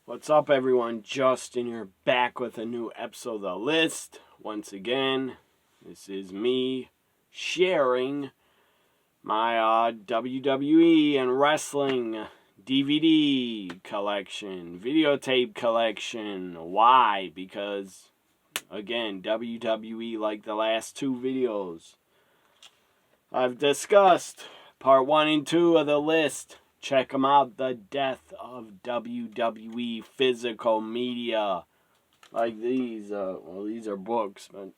What's up, everyone? Justin here, back with a new episode of The List. Once again, this is me sharing my WWE and wrestling DVD collection, videotape collection. Why? Because, again, WWE, like the last two videos I've discussed, part 1 and 2 of The List. Check them out. The Death of WWE Physical Media. Like these. These are books, but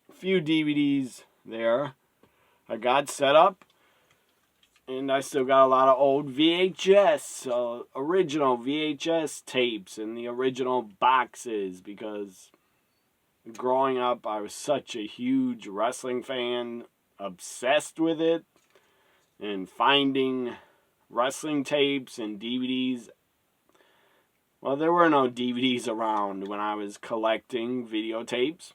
a few DVDs there. I got set up. And I still got a lot of old VHS, original VHS tapes and the original boxes. Because growing up, I was such a huge wrestling fan. Obsessed with it. And finding wrestling tapes and DVDs. Well, there were no DVDs around when I was collecting videotapes.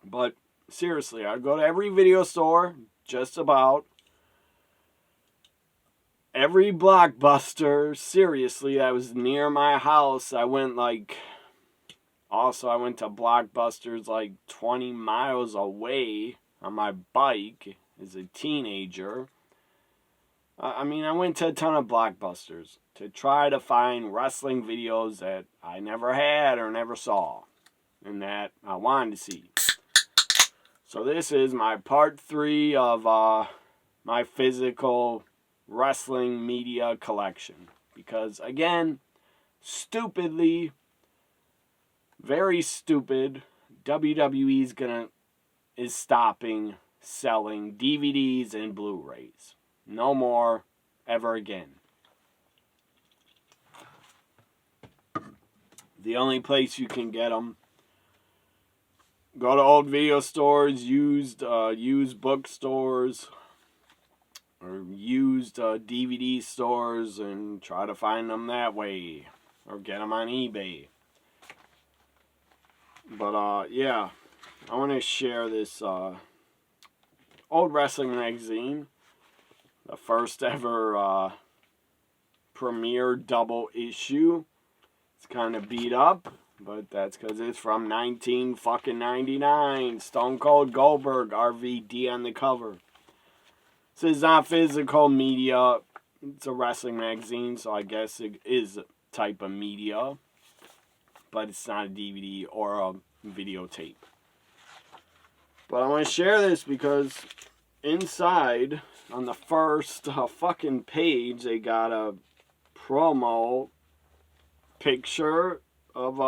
But seriously, I'd go to every video store, just about. Every Blockbuster, seriously, that was near my house. I went to Blockbusters like 20 miles away on my bike as a teenager. I went to a ton of Blockbusters to try to find wrestling videos that I never had or never saw and that I wanted to see. So this is my part 3 of my physical wrestling media collection. Because, again, stupidly, very stupid, WWE is stopping selling DVDs and Blu-rays. No more, ever again. The only place you can get them, go to old video stores, used bookstores, or used DVD stores, and try to find them that way, or get them on eBay. But yeah, I want to share this old wrestling magazine. The first ever premiere double issue. It's kind of beat up, but that's because it's from 1999. Stone Cold Goldberg, RVD on the cover. This is not physical media. It's a wrestling magazine, so I guess it is a type of media. But it's not a DVD or a videotape. But I want to share this because inside, on the first fucking page, they got a promo picture of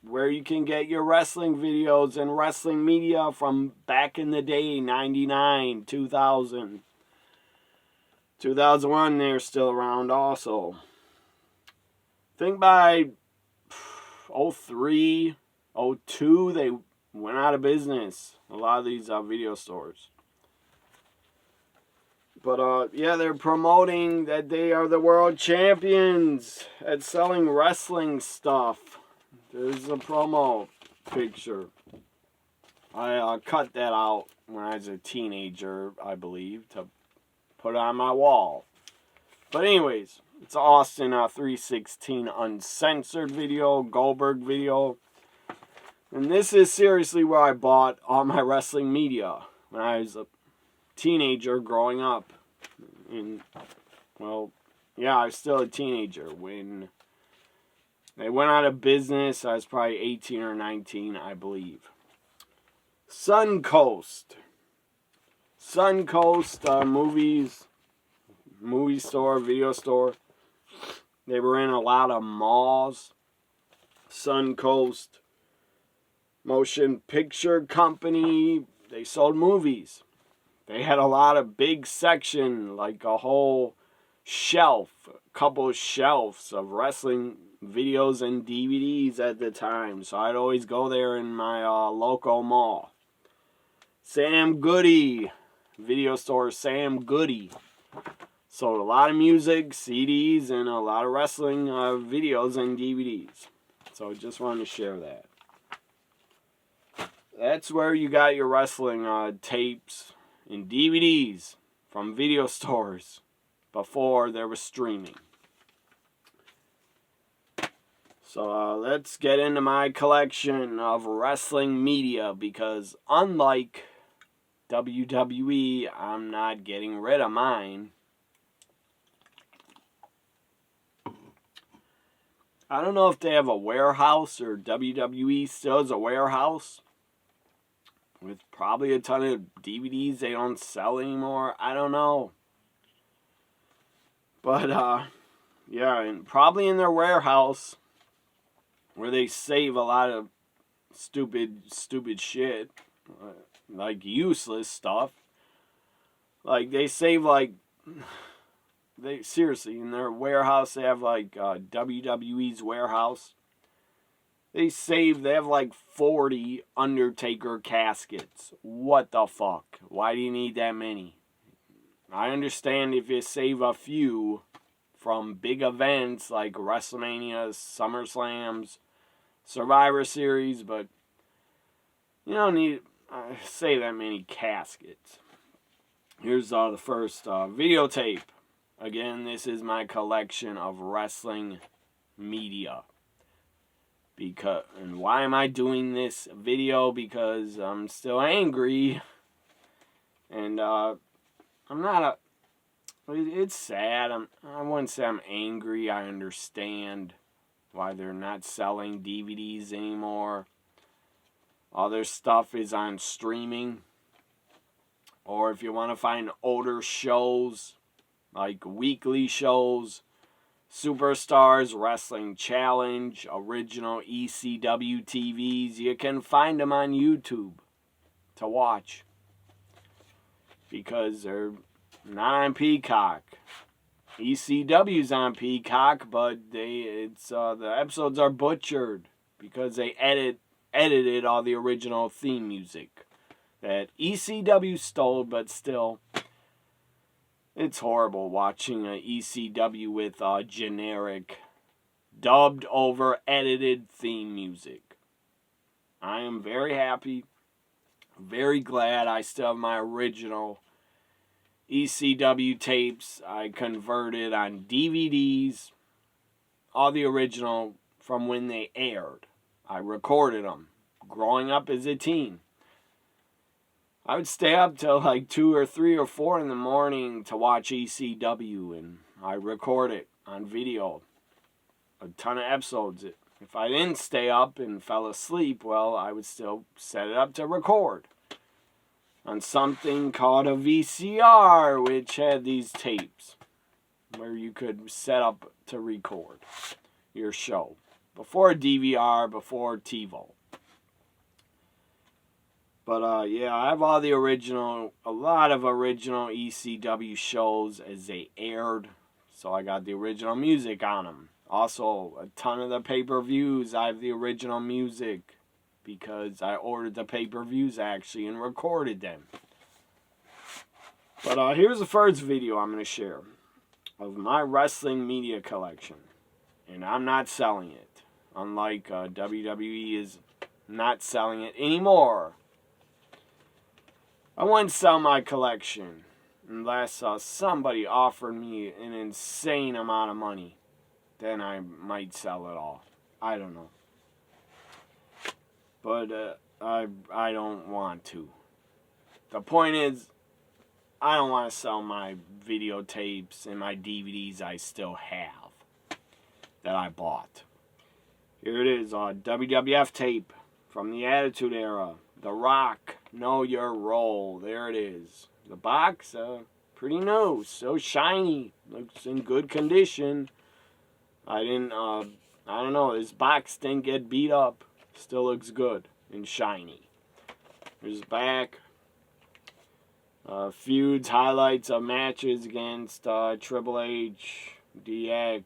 where you can get your wrestling videos and wrestling media from back in the day, 99, 2000. 2001, they're still around also. I think by 03, 02, they went out of business. A lot of these video stores. But, yeah, they're promoting that they are the world champions at selling wrestling stuff. There's a promo picture. I cut that out when I was a teenager, I believe, to put it on my wall. But anyways, it's Austin 316 uncensored video, Goldberg video. And this is seriously where I bought all my wrestling media when I was a teenager growing up. And, well, yeah, I was still a teenager when they went out of business. I was probably 18 or 19, I believe. Suncoast movies, movie store, video store. They were in a lot of malls. Suncoast Motion Picture Company. They sold movies. They had a lot of big section, like a whole shelf, a couple of shelves of wrestling videos and DVDs at the time. So I'd always go there in my local mall. Sam Goody, video store Sam Goody. Sold a lot of music, CDs, and a lot of wrestling videos and DVDs. So I just wanted to share that. That's where you got your wrestling tapes and DVDs from video stores before there was streaming. So let's get into my collection of wrestling media, because unlike WWE, I'm not getting rid of mine. I don't know if they have a warehouse, or WWE still has a warehouse with probably a ton of DVDs they don't sell anymore. I don't know. But, yeah, and probably in their warehouse, where they save a lot of stupid shit, like useless stuff. Like, they save, like, seriously, in their warehouse, they have, like, WWE's warehouse. They have, like, 40 Undertaker caskets. What the fuck? Why do you need that many? I understand if you save a few from big events like WrestleMania, SummerSlams, Survivor Series, but you don't need save that many caskets. Here's the first videotape. Again, this is my collection of wrestling media. And why am I doing this video? Because I'm still angry, and I'm not it's sad. I wouldn't say I'm angry. I understand why they're not selling DVDs anymore. All their stuff is on streaming. Or if you want to find older shows, like weekly shows, Superstars, Wrestling Challenge, original ECW TVs, you can find them on YouTube to watch. Because they're not on Peacock. ECW's on Peacock, but the episodes are butchered because they edited all the original theme music that ECW stole, but still, it's horrible watching a ECW with generic, dubbed over, edited theme music. I am very happy, very glad I still have my original ECW tapes. I converted on DVDs, all the original from when they aired. I recorded them growing up as a teen. I would stay up till like 2 or 3 or 4 in the morning to watch ECW, and I record it on video. A ton of episodes. If I didn't stay up and fell asleep, well, I would still set it up to record on something called a VCR, which had these tapes where you could set up to record your show. Before DVR, before TiVo. But yeah, I have a lot of original ECW shows as they aired. So I got the original music on them. Also, a ton of the pay-per-views, I have the original music, because I ordered the pay-per-views actually and recorded them. But here's the first video I'm going to share of my wrestling media collection. And I'm not selling it. Unlike WWE is not selling it anymore. I wouldn't sell my collection unless somebody offered me an insane amount of money. Then I might sell it all. I don't know. But I don't want to. The point is, I don't want to sell my videotapes and my DVDs I still have that I bought. Here it is, a WWF tape from the Attitude Era. The Rock, Know Your Role. There it is. The box, pretty new. So shiny. Looks in good condition. I don't know. This box didn't get beat up. Still looks good and shiny. Here's the back. Feuds, highlights of matches against Triple H, DX.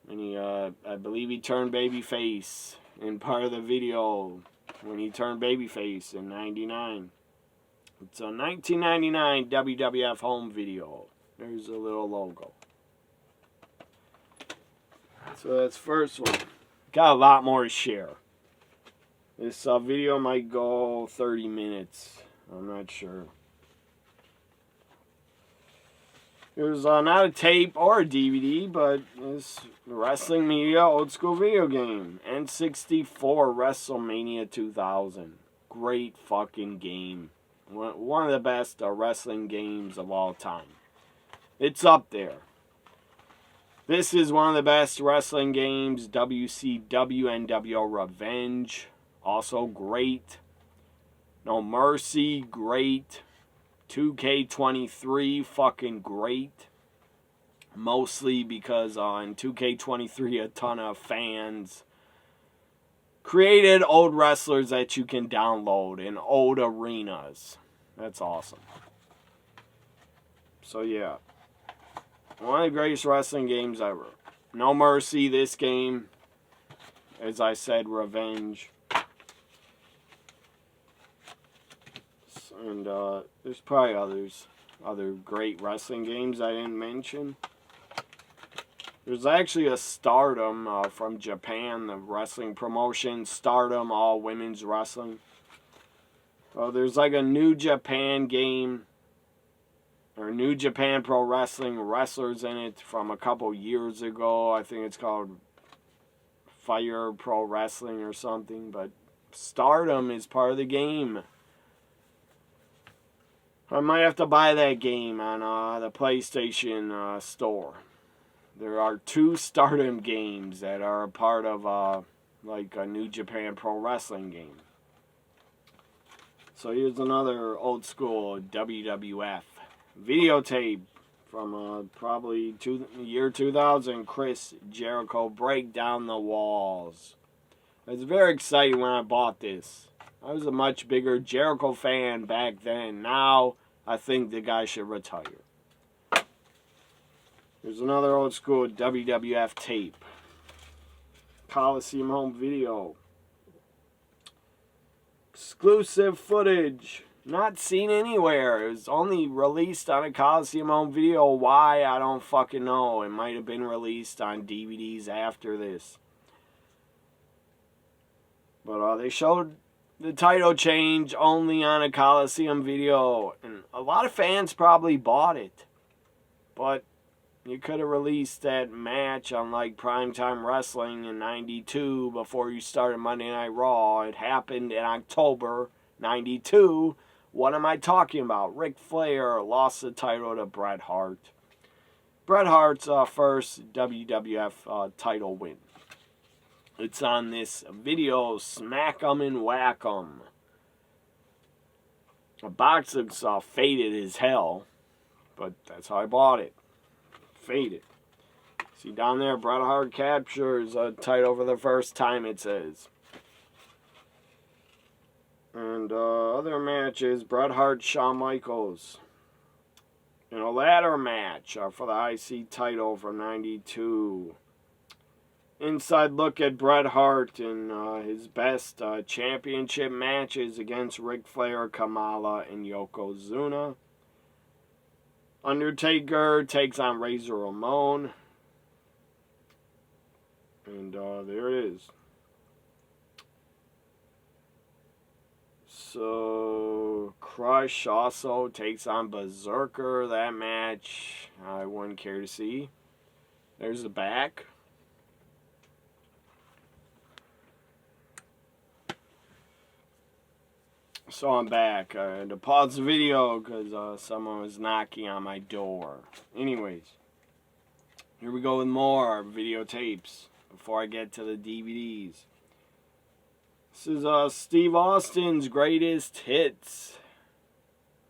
And I believe he turned babyface in part of the video when he turned babyface in '99. It's a 1999 WWF home video. There's a little logo. So that's first one. Got a lot more to share. This video might go 30 minutes. I'm not sure. There's not a tape or a DVD, but it's Wrestling Media Old School Video Game. N64 WrestleMania 2000. Great fucking game. One of the best wrestling games of all time. It's up there. This is one of the best wrestling games. WCW NWO Revenge. Also great. No Mercy. Great. 2K23, fucking great. Mostly because in 2K23 a ton of fans created old wrestlers that you can download in old arenas. That's awesome. So yeah. One of the greatest wrestling games ever. No Mercy, this game. As I said, Revenge. And there's probably other great wrestling games I didn't mention. There's actually a Stardom from Japan, the wrestling promotion. Stardom, all women's wrestling. There's like a New Japan game, or New Japan Pro Wrestling, wrestlers in it from a couple years ago. I think it's called Fire Pro Wrestling or something. But Stardom is part of the game. I might have to buy that game on the PlayStation store. There are 2 Stardom games that are a part of like a New Japan Pro Wrestling game. So here's another old school WWF videotape from probably year 2000. Chris Jericho Break Down the Walls. I was very excited when I bought this. I was a much bigger Jericho fan back then. Now, I think the guy should retire. There's another old school WWF tape. Coliseum Home Video. Exclusive footage. Not seen anywhere. It was only released on a Coliseum Home Video. Why? I don't fucking know. It might have been released on DVDs after this. But they showed the title change only on a Coliseum Video, and a lot of fans probably bought it, but you could have released that match on like Primetime Wrestling in '92 before you started Monday Night Raw. It happened in October '92. What am I talking about? Ric Flair lost the title to Bret Hart. Bret Hart's first WWF title win. It's on this video, Smack 'em and Whack 'em. The box looks faded as hell, but that's how I bought it. Faded. See down there, Bret Hart captures a title for the first time, it says. And other matches, Bret Hart, Shawn Michaels. In a ladder match for the IC title from '92. Inside look at Bret Hart in his best championship matches against Ric Flair, Kamala, and Yokozuna. Undertaker takes on Razor Ramon. And there it is. So, Crush also takes on Berserker. That match I wouldn't care to see. There's the back. So I'm back. I had to pause the video because someone was knocking on my door. Anyways, here we go with more videotapes before I get to the DVDs. This is Steve Austin's greatest hits.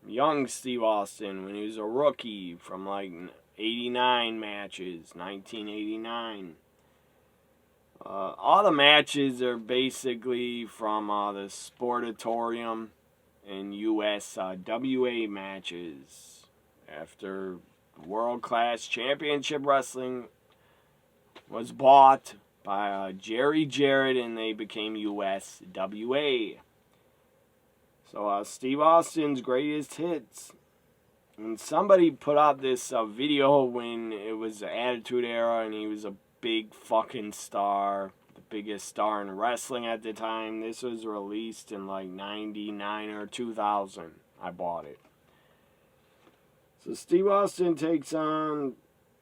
Young Steve Austin when he was a rookie from like 89 matches, 1989. All the matches are basically from the Sportatorium and US WA matches. After World Class Championship Wrestling was bought by Jerry Jarrett and they became USWA. So Steve Austin's greatest hits. And somebody put out this video when it was the Attitude Era and he was a big fucking star, the biggest star in wrestling at the time. This was released in like '99 or 2000. I bought it. So Steve Austin takes on,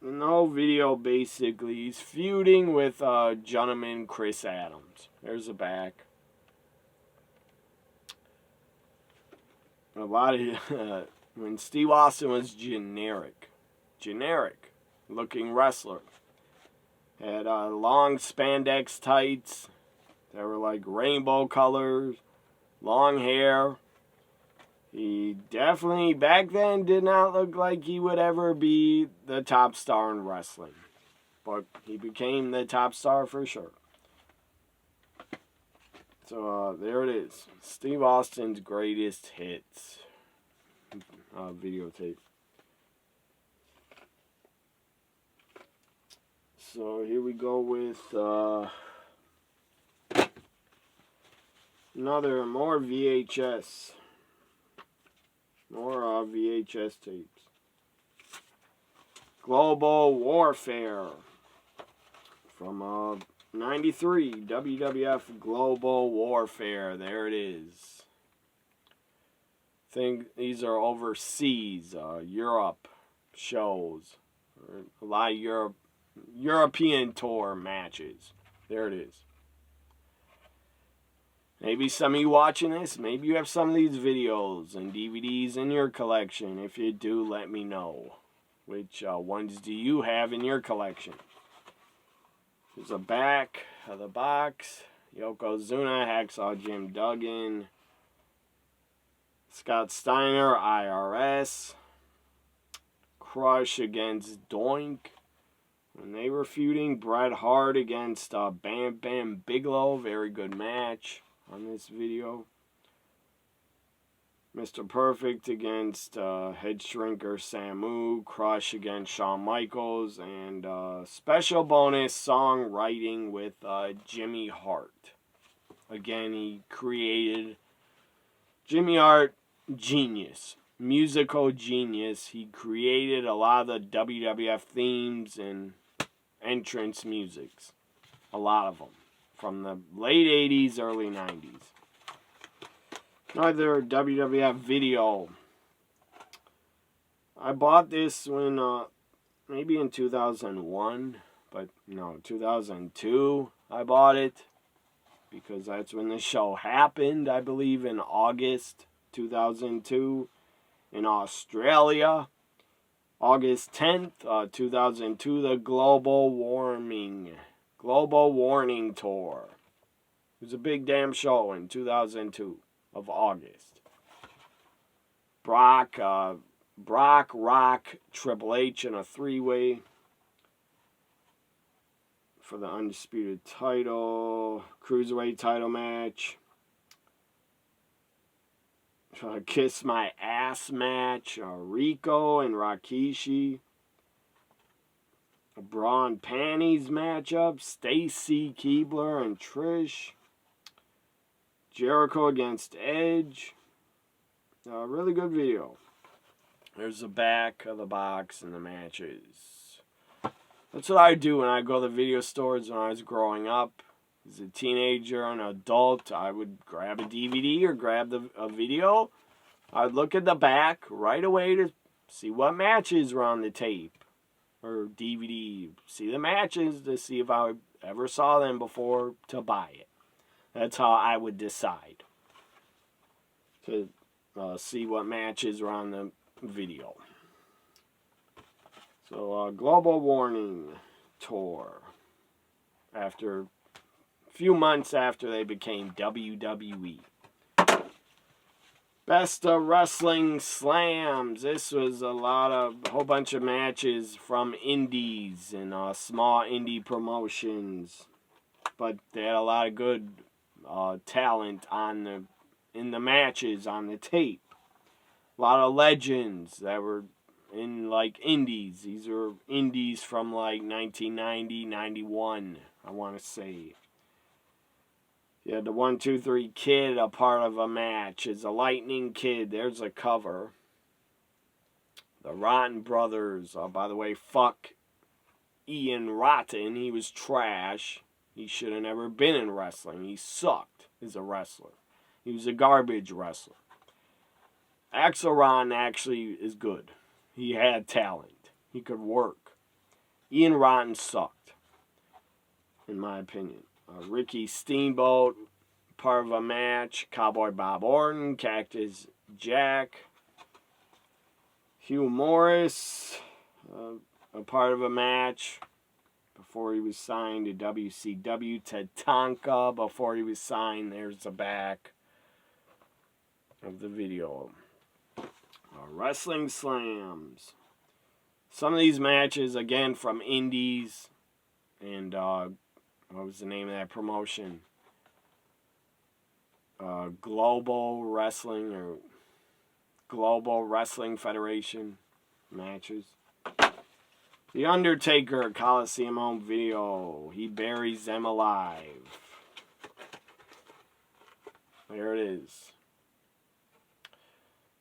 in the whole video basically, he's feuding with gentleman Chris Adams. There's the back. A lot of, when Steve Austin was generic looking wrestler. Had long spandex tights that were like rainbow colors, long hair. He definitely, back then, did not look like he would ever be the top star in wrestling. But he became the top star for sure. So, there it is. Steve Austin's greatest hits videotape. So, here we go with more VHS. More VHS tapes. Global Warfare from 93. WWF Global Warfare. There it is. I think these are overseas, Europe shows. A lot of European tour matches. There it is. Maybe some of you watching this, maybe you have some of these videos and DVDs in your collection. If you do, let me know. Which ones do you have in your collection? There's a back of the box. Yokozuna, Hacksaw Jim Duggan, Scott Steiner, IRS, Crush against Doink. When they were feuding, Bret Hart against Bam Bam Bigelow. Very good match on this video. Mr. Perfect against Head Shrinker Samu, Crush against Shawn Michaels, and special bonus songwriting with Jimmy Hart. Again, he created Jimmy Hart, genius, musical genius. He created a lot of the WWF themes and entrance musics, a lot of them. From the late 80s, early 90s. Another WWF video. I bought this when, maybe in 2001, but no, 2002 I bought it. Because that's when the show happened, I believe, in August 2002 in Australia. August 10th, 2002, the Global Warning Tour. It was a big damn show in 2002 of August. Brock, Rock, Triple H in a three-way for the Undisputed title. Cruiserweight title match. Kiss My Ass match. Rico and Rikishi. A bra and panties matchup. Stacy Keibler and Trish. Jericho against Edge. A really good video. There's the back of the box and the matches. That's what I do when I go to the video stores when I was growing up. As a teenager and adult, I would grab a DVD or grab a video. I'd look at the back right away to see what matches were on the tape or DVD. See the matches to see if I ever saw them before to buy it. That's how I would decide to see what matches were on the video. So, Global Warning Tour. After a few months after they became WWE. Best of Wrestling Slams. This was a whole bunch of matches from indies and small indie promotions. But they had a lot of good talent in the matches on the tape. A lot of legends that were in like indies. These are indies from like 1990, 91, I want to say. You had the 1, 2, 3 Kid, a part of a match. It's a Lightning Kid. There's a cover. The Rotten Brothers. By the way, fuck Ian Rotten. He was trash. He should have never been in wrestling. He sucked as a wrestler. He was a garbage wrestler. Axelron actually is good. He had talent. He could work. Ian Rotten sucked, in my opinion. Ricky Steamboat, part of a match. Cowboy Bob Orton, Cactus Jack. Hugh Morris, a part of a match before he was signed to WCW. Tatanka, before he was signed. There's the back of the video. Wrestling Slams. Some of these matches, again, from indies. And, what was the name of that promotion? Global Wrestling Federation matches. The Undertaker, Coliseum home video. He buries them alive. There it is.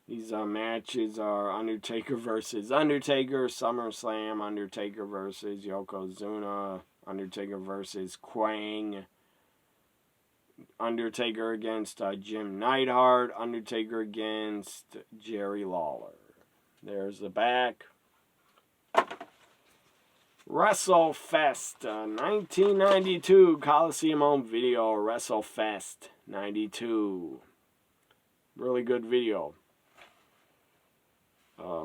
These matches are Undertaker versus Undertaker, SummerSlam, Undertaker versus Yokozuna, Undertaker versus Quang, Undertaker against Jim Neidhart, Undertaker against Jerry Lawler. There's the back. WrestleFest, 1992, Coliseum home video, WrestleFest 92. Really good video.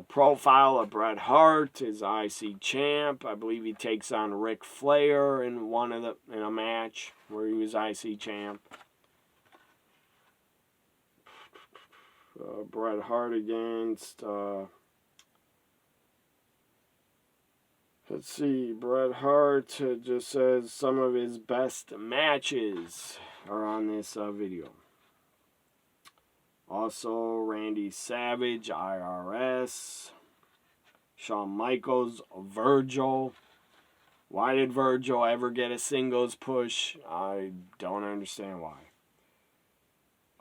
Profile of Bret Hart is IC champ. I believe he takes on Ric Flair in a match where he was IC champ. Bret Hart against let's see, Bret Hart just says some of his best matches are on this video. Also, Randy Savage, IRS. Shawn Michaels, Virgil. Why did Virgil ever get a singles push? I don't understand why.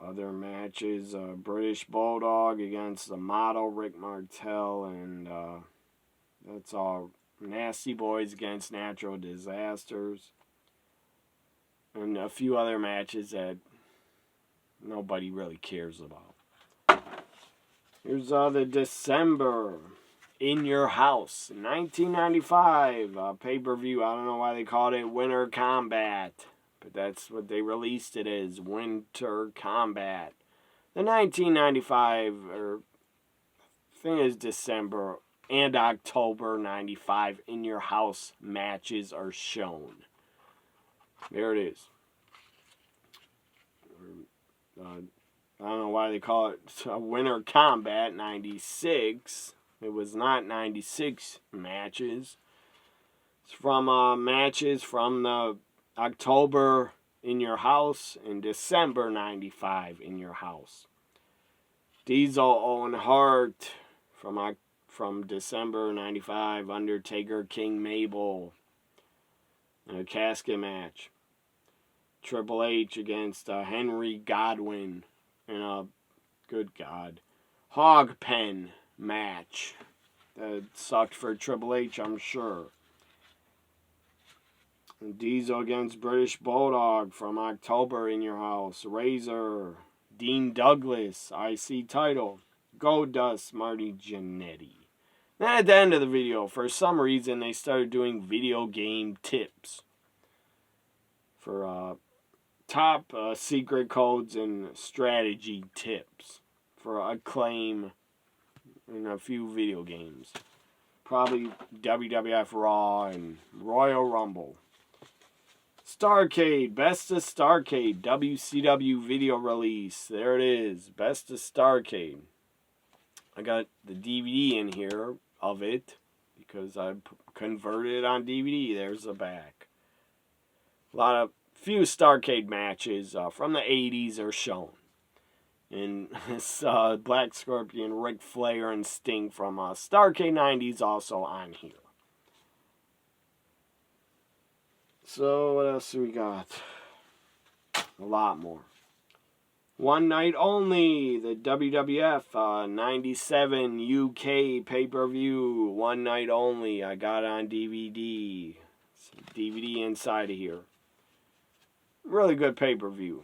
Other matches, British Bulldog against the model, Rick Martel, and that's all. Nasty Boys against Natural Disasters. And a few other matches that nobody really cares about. Here's the December In Your House 1995 pay-per-view. I don't know why they called it Winter Combat, but that's what they released it as, Winter Combat. The 1995, or I think it is December and October 95 In Your House matches are shown. There it is. I don't know why they call it Winter Combat 96. It was not 96 matches. It's from matches from the October In Your House and December 95 In Your House. Diesel, Owen Hart from December 95. Undertaker, King Mabel in a casket match. Triple H against Henry Godwin in a, good God, hog pen match. That sucked for Triple H, I'm sure. And Diesel against British Bulldog from October In Your House. Razor, Dean Douglas, IC title. Goldust, Marty Jannetty. Then at the end of the video, for some reason, they started doing video game tips for top secret codes and strategy tips for Acclaim in a few video games. Probably WWF Raw and Royal Rumble. Starrcade, Best of Starrcade, WCW video release. There it is, Best of Starrcade. I got the DVD in here of it because I converted it on DVD. There's the back. Few Starrcade matches from the 80s are shown. And this Black Scorpion, Ric Flair, and Sting from Starrcade 90s also on here. So what else do we got? A lot more. One Night Only, the WWF 97 UK pay-per-view. One Night Only. I got it on DVD. It's a DVD inside of here. Really good pay-per-view.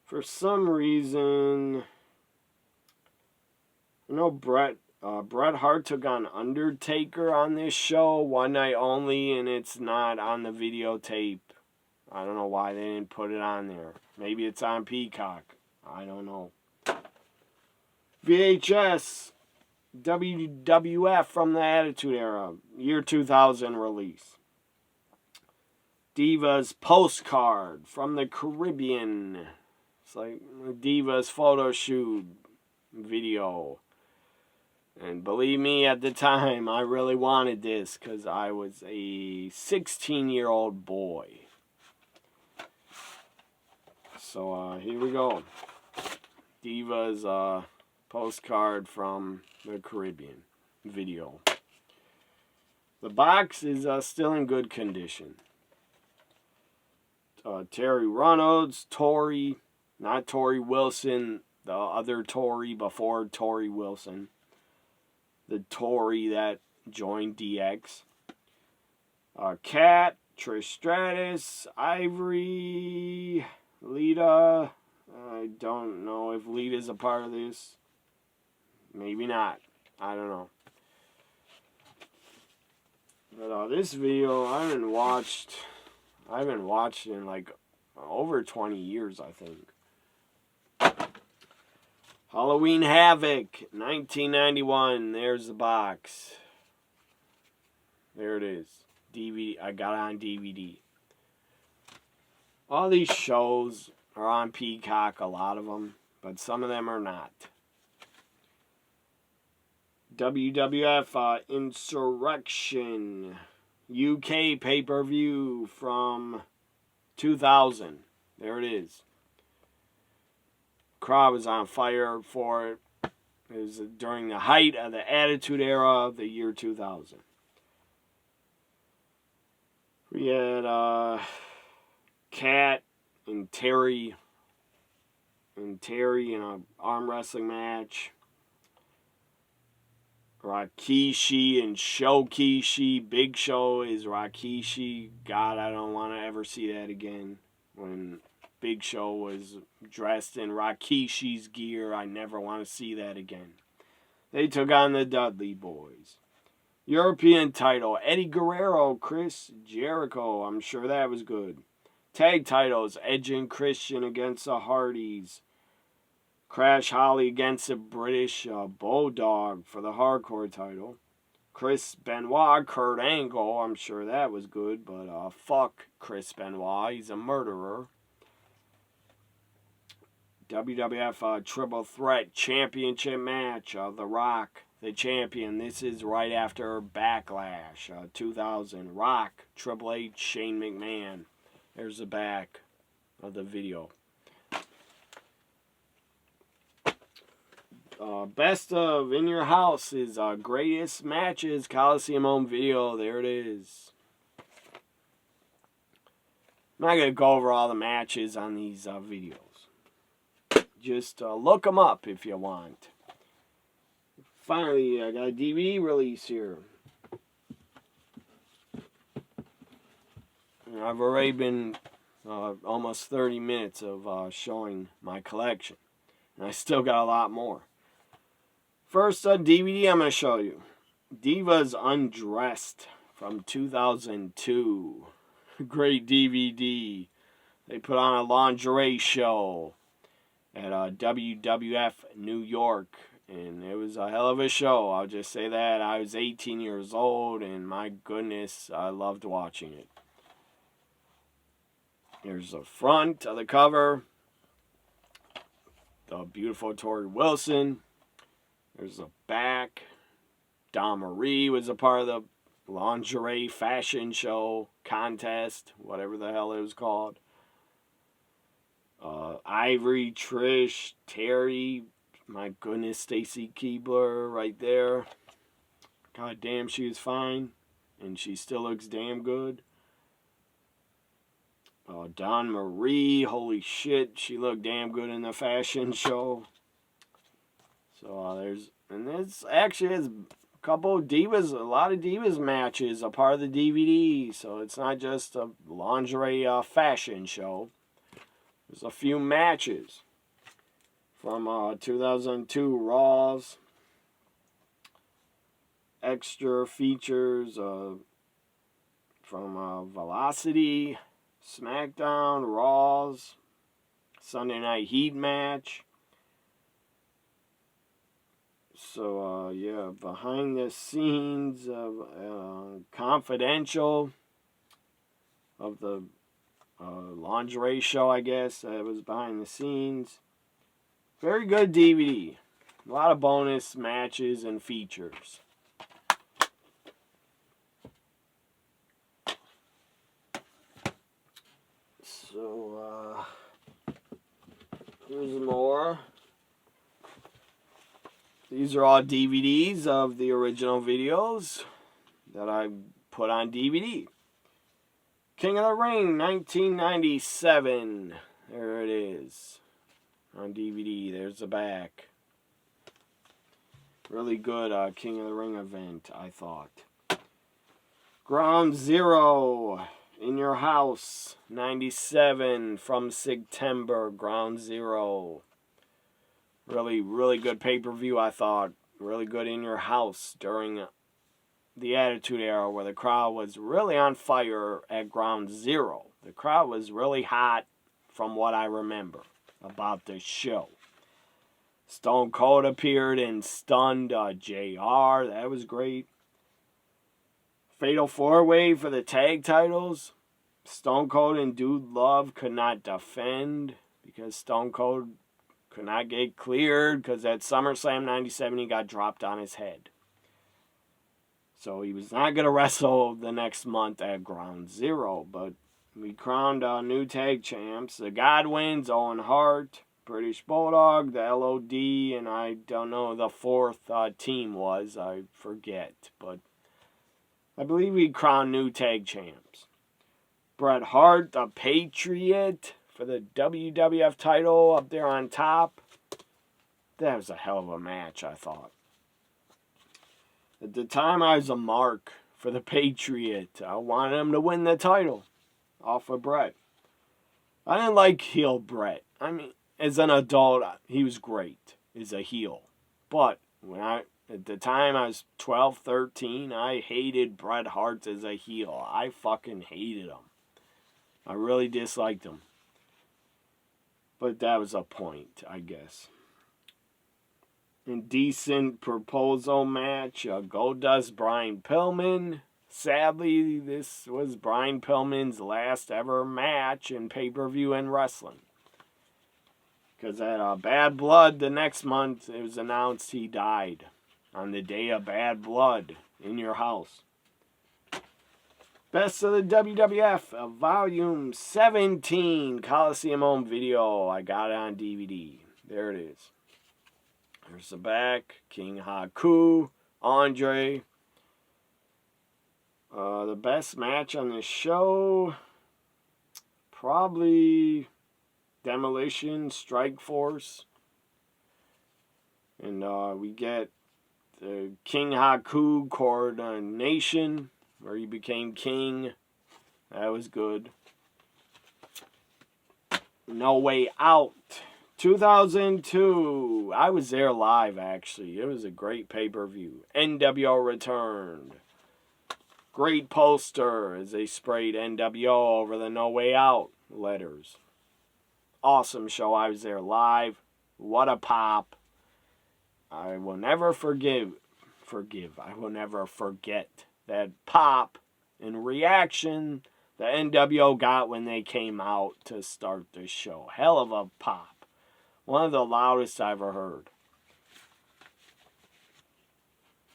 For some reason, I know Bret Bret Hart took on Undertaker on this show, one night only, and it's not on the videotape. I don't know why they didn't put it on there. Maybe it's on Peacock. I don't know. VHS, WWF from the Attitude Era, year 2000 release. Divas postcard from the Caribbean. It's like Divas photo shoot video. And believe me, at the time, I really wanted this because I was a 16-year-old boy. So here we go. Divas postcard from the Caribbean video. The box is still in good condition. Terry Reynolds, Tori, not Tori Wilson, the other Tori before Tori Wilson. The Tori that joined DX. Kat, Trish Stratus, Ivory, Lita. I don't know if Lita's a part of this. Maybe not. I don't know. But this video I haven't watched in like over 20 years, I think. Halloween Havoc, 1991. There's the box. There it is. DVD. I got it on DVD. All these shows are on Peacock, a lot of them, but some of them are not. WWF Insurrection, UK pay-per-view from 2000. There it is. Crowd was on fire for it. It was during the height of the Attitude Era of the year 2000. We had Kat and Terry in an arm wrestling match. Rikishi and Shokishi. Big Show is Rikishi. God, I don't want to ever see that again. When Big Show was dressed in Rikishi's gear, I never want to see that again. They took on the Dudley Boys. European title, Eddie Guerrero, Chris Jericho. I'm sure that was good. Tag titles, Edge and Christian against the Hardys. Crash Holly against the British Bulldog for the hardcore title. Chris Benoit, Kurt Angle. I'm sure that was good, but fuck Chris Benoit. He's a murderer. WWF Triple Threat Championship match. The Rock, the champion. This is right after Backlash 2000. Rock, Triple H, Shane McMahon. There's the back of the video. Best of In Your House is Greatest Matches Coliseum Home Video. There it is. I'm not going to go over all the matches on these videos. Just look them up if you want. Finally, I got a DVD release here. I've already been almost 30 minutes of showing my collection. And I still got a lot more. First DVD I'm going to show you. Divas Undressed from 2002. Great DVD. They put on a lingerie show at WWF New York. And it was a hell of a show. I'll just say that. I was 18 years old, and my goodness, I loved watching it. Here's the front of the cover. The beautiful Tori Wilson. There's the back. Dawn Marie was a part of the lingerie fashion show contest, whatever the hell it was called. Ivory, Trish, Terry, my goodness, Stacy Keibler right there. God damn, she was fine, and she still looks damn good. Dawn Marie, holy shit, she looked damn good in the fashion show. So there's a couple of divas, a lot of divas matches a part of the DVD. So it's not just a lingerie fashion show. There's a few matches from 2002 Raws. extra features from Velocity, SmackDown, Raw's, Sunday Night Heat match. So, yeah, behind the scenes of confidential of the lingerie show, I guess. It was behind the scenes. Very good DVD. A lot of bonus matches and features. So, here's more. These are all DVDs of the original videos that I put on DVD. King of the Ring, 1997. There it is. On DVD. There's the back. Really good King of the Ring event, I thought. Ground Zero. In Your House, 97 from September. Ground Zero. Really, really good pay-per-view, I thought. Really good in your house during the Attitude Era where the crowd was really on fire at Ground Zero. The crowd was really hot from what I remember about this show. Stone Cold appeared and stunned JR. That was great. Fatal 4-Way for the tag titles. Stone Cold and Dude Love could not defend because Stone Cold could not get cleared because at SummerSlam 97 he got dropped on his head. So he was not going to wrestle the next month at Ground Zero. But we crowned new tag champs. The Godwins, Owen Hart, British Bulldog, the LOD, and I don't know who the fourth team was. I forget. But I believe we crowned new tag champs. Bret Hart, the Patriot, for the WWF title up there on top. That was a hell of a match, I thought. At the time, I was a mark for the Patriot. I wanted him to win the title off of Bret. I didn't like heel Bret. I mean, as an adult, he was great as a heel. But at the time I was 12, 13, I hated Bret Hart as a heel. I fucking hated him. I really disliked him. But that was a point, I guess. Indecent proposal match. Goldust Brian Pillman. Sadly, this was Brian Pillman's last ever match in pay-per-view and wrestling. Because at Bad Blood the next month, it was announced he died on the day of Bad Blood in your house. Best of the WWF, Volume 17, Coliseum Home Video. I got it on DVD. There it is. There's the back. King Haku, Andre. The best match on this show, probably Demolition Strike Force. And we get the King Haku coronation, where he became king. That was good. No Way Out, 2002. I was there live, actually. It was a great pay-per-view. NWO returned. Great poster as they sprayed NWO over the No Way Out letters. Awesome show. I was there live. What a pop. I will never forgive. I will never forget that pop and reaction the NWO got when they came out to start the show. Hell of a pop. One of the loudest I ever heard.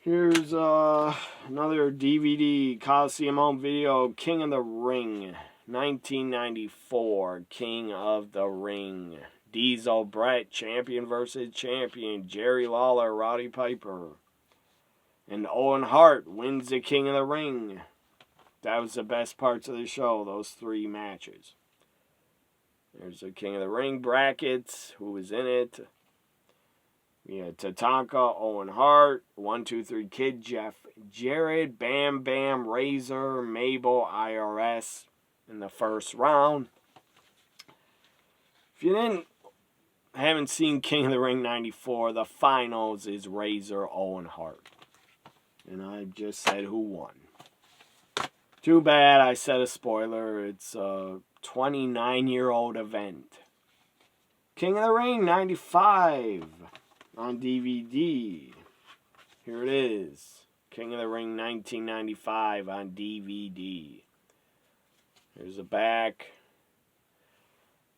Here's another DVD, Coliseum Home Video, King of the Ring, 1994, King of the Ring. Diesel, Bret, champion versus champion, Jerry Lawler, Roddy Piper. And Owen Hart wins the King of the Ring. That was the best parts of the show, those three matches. There's the King of the Ring brackets, who was in it. We had Tatanka, Owen Hart, 1, 2, 3 Kid, Jeff Jarrett, Bam Bam, Razor, Mabel, IRS in the first round. If you haven't seen King of the Ring 94, the finals is Razor, Owen Hart. And I just said who won. Too bad I said a spoiler. It's a 29-year-old event. King of the Ring 95 on DVD. Here it is. King of the Ring 1995 on DVD. Here's the back.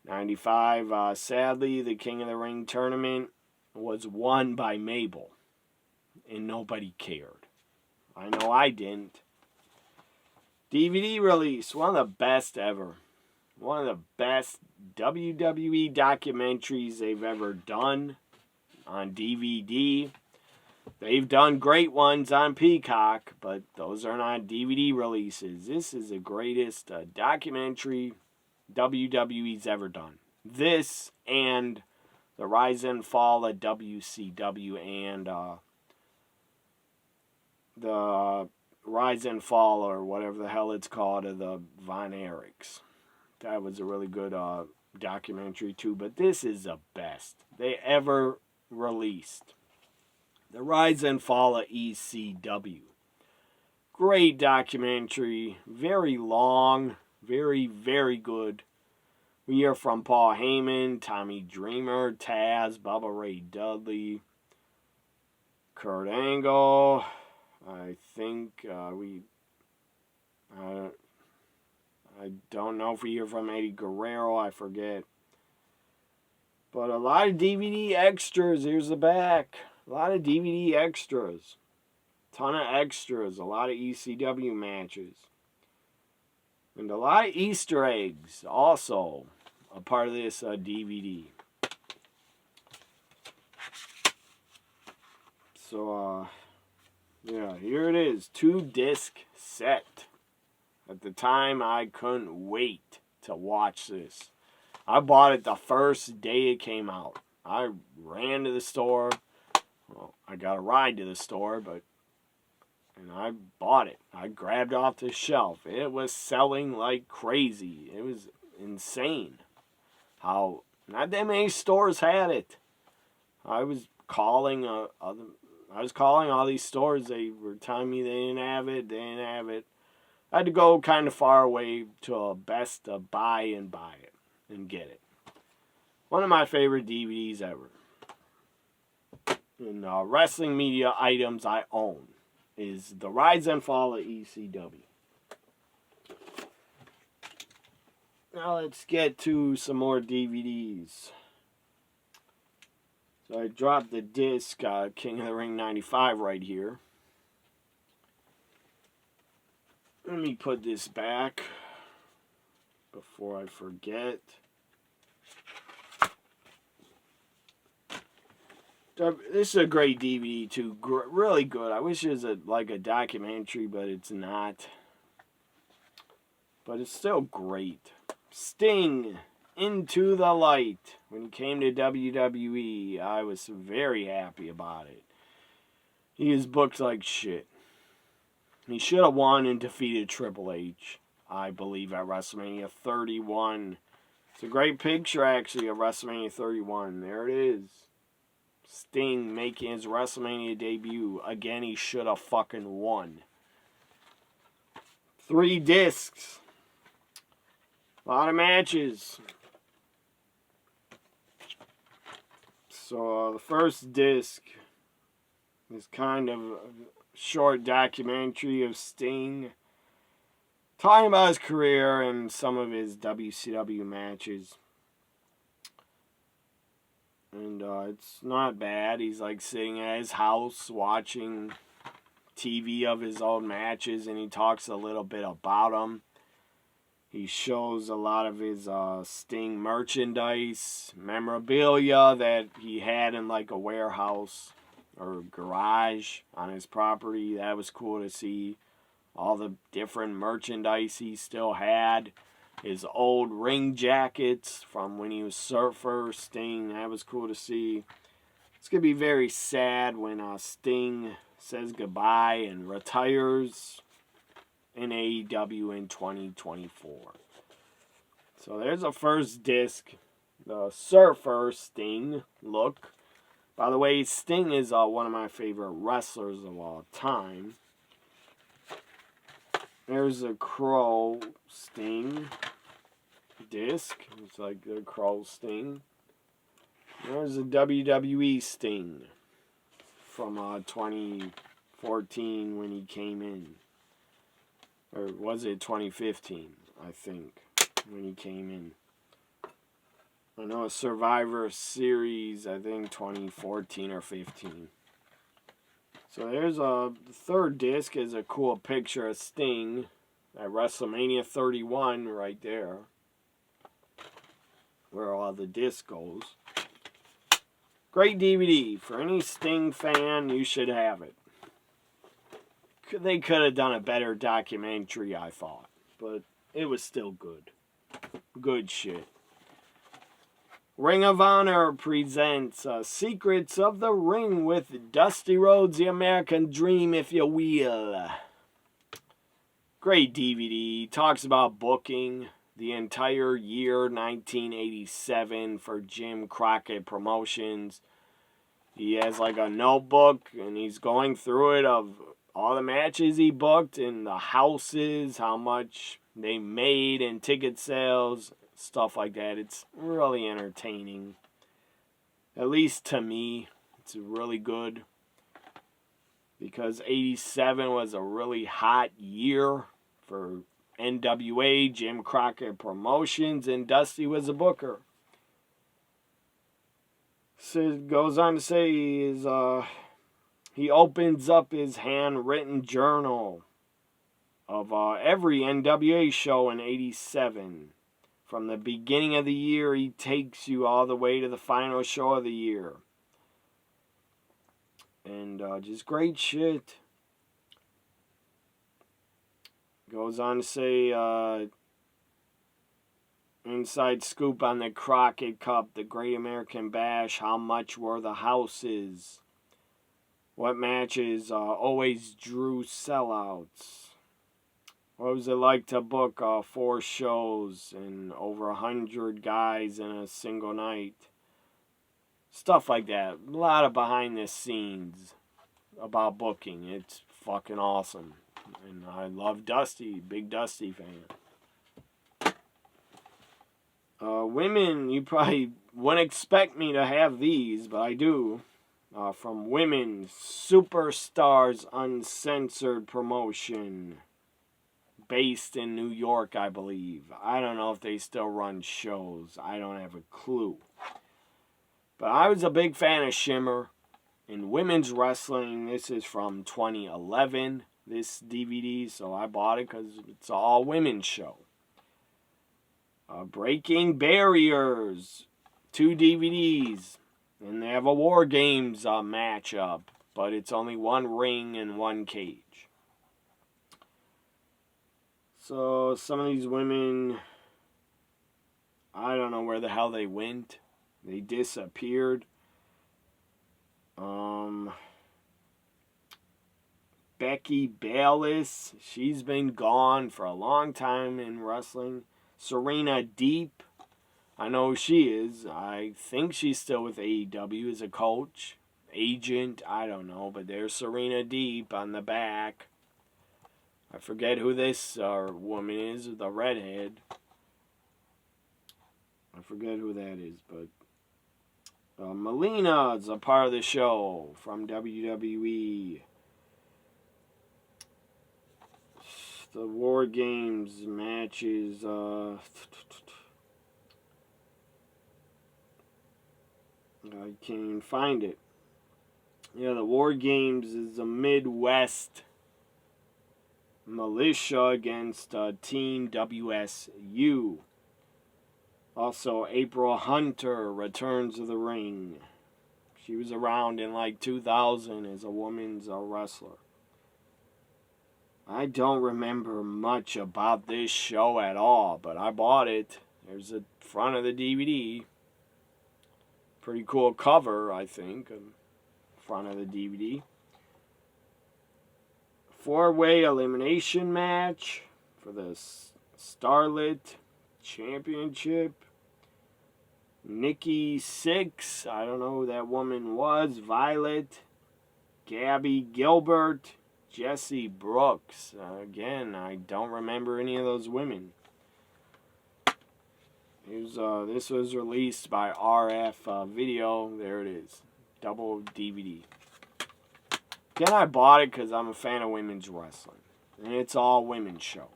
95, sadly, the King of the Ring tournament was won by Mabel. And nobody cared. I know I didn't. DVD release. One of the best ever. One of the best WWE documentaries they've ever done on DVD. They've done great ones on Peacock, but those are not DVD releases. This is the greatest documentary WWE's ever done. This and the rise and fall of WCW and the rise and fall, or whatever the hell it's called, of the Von Erichs. That was a really good documentary too, but this is the best they ever released. The rise and fall of ECW. Great documentary, very long, very, very good. We hear from Paul Heyman, Tommy Dreamer, Taz, Bubba Ray Dudley, Kurt Angle. I think I don't know if we hear from Eddie Guerrero, I forget. But a lot of DVD extras. Here's the back. A lot of DVD extras. Ton of extras. A lot of ECW matches. And a lot of Easter eggs also a part of this DVD. So, yeah, here it is. 2-disc set. At the time, I couldn't wait to watch this. I bought it the first day it came out. I ran to the store. Well, I got a ride to the store, and I bought it. I grabbed it off the shelf. It was selling like crazy. It was insane how not that many stores had it. I was calling all these stores. They were telling me they didn't have it. I had to go kind of far away to a Best Buy and buy it and get it. One of my favorite DVDs ever. And wrestling media items I own is The Rise and Fall of ECW. Now let's get to some more DVDs. So I dropped the disc King of the Ring 95 right here. Let me put this back before I forget. This is a great DVD too. Really good. I wish it was like a documentary, but it's not. But it's still great. Sting, Into the Light. When he came to WWE, I was very happy about it. He is booked like shit. He should have won and defeated Triple H, I believe, at WrestleMania 31. It's a great picture, actually, of WrestleMania 31. There it is. Sting making his WrestleMania debut. Again, he should have fucking won. 3 discs. A lot of matches. So, the first disc is kind of a short documentary of Sting talking about his career and some of his WCW matches. And it's not bad. He's like sitting at his house watching TV of his old matches, and he talks a little bit about them. He shows a lot of his Sting merchandise, memorabilia that he had in like a warehouse or garage on his property. That was cool to see. All the different merchandise he still had. His old ring jackets from when he was Surfer, Sting. That was cool to see. It's going to be very sad when Sting says goodbye and retires in AEW in 2024. So there's a first disc. The Surfer Sting look. By the way, Sting is one of my favorite wrestlers of all time. There's a Crow Sting disc. It's like the Crow Sting. There's a WWE Sting from 2014 when he came in. Or was it 2015, I think, when he came in. I know a Survivor Series, I think 2014 or 15. So there's the third disc is a cool picture of Sting at WrestleMania 31 right there, where all the disc goes. Great DVD. For any Sting fan, you should have it. They could have done a better documentary, I thought, but it was still good. Good shit. Ring of Honor presents Secrets of the Ring with Dusty Rhodes, the American Dream, if you will. Great DVD. Talks about booking the entire year 1987 for Jim Crockett Promotions. He has like a notebook and he's going through it of all the matches he booked and the houses, how much they made and ticket sales, stuff like that. It's really entertaining. At least to me, it's really good. Because 87 was a really hot year for NWA, Jim Crockett Promotions, and Dusty was a booker. So it goes on to say he opens up his handwritten journal of every NWA show in 87. From the beginning of the year, he takes you all the way to the final show of the year. And just great shit. Goes on to say, inside scoop on the Crockett Cup, the Great American Bash, how much were the houses? What matches always drew sellouts? What was it like to book 4 shows and over 100 guys in a single night? Stuff like that. A lot of behind the scenes about booking. It's fucking awesome. And I love Dusty. Big Dusty fan. Women, you probably wouldn't expect me to have these, but I do. From Women Superstars Uncensored Promotion. Based in New York, I believe. I don't know if they still run shows. I don't have a clue. But I was a big fan of Shimmer in women's wrestling. This is from 2011, this DVD, so I bought it because it's an all-women's show. Breaking Barriers, 2 DVDs. And they have a War Games matchup, but it's only 1 ring and 1 cage. So, some of these women, I don't know where the hell they went. They disappeared. Becky Bayless, she's been gone for a long time in wrestling. Serena Deep, I know who she is. I think she's still with AEW as a coach, agent, I don't know. But there's Serena Deep on the back. I forget who this woman is, the redhead. I forget who that is, but Melina is a part of the show from WWE. The War Games matches. I can't even find it. Yeah, the War Games is the Midwest Militia against Team WSU. Also, April Hunter returns to the ring. She was around in like 2000 as a women's wrestler. I don't remember much about this show at all, but I bought it. There's the front of the DVD. Pretty cool cover, I think, front of the DVD. 4-way elimination match for the Starlet Championship. Nikki Sixx, I don't know who that woman was. Violet, Gabby Gilbert, Jesse Brooks. Again, I don't remember any of those women. This was released by RF Video. There it is. Double DVD. Again, I bought it because I'm a fan of women's wrestling. And it's all women's show.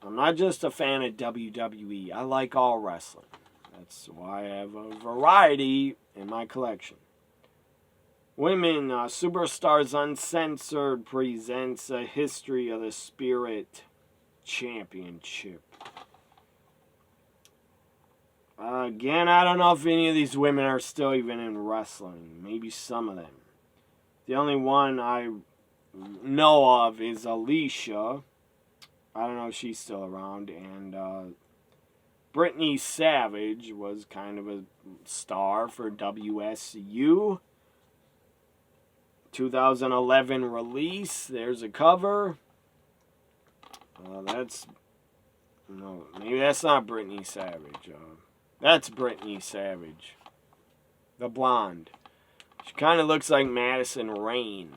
I'm not just a fan of WWE. I like all wrestling. That's why I have a variety in my collection. Women Superstars Uncensored presents a History of the Spirit Championship. Again, I don't know if any of these women are still even in wrestling. Maybe some of them. The only one I know of is Alicia. I don't know if she's still around. And Brittany Savage was kind of a star for WSU. 2011 release. There's a cover. Maybe that's not Brittany Savage. That's Brittany Savage. The blonde. She kind of looks like Madison Rayne.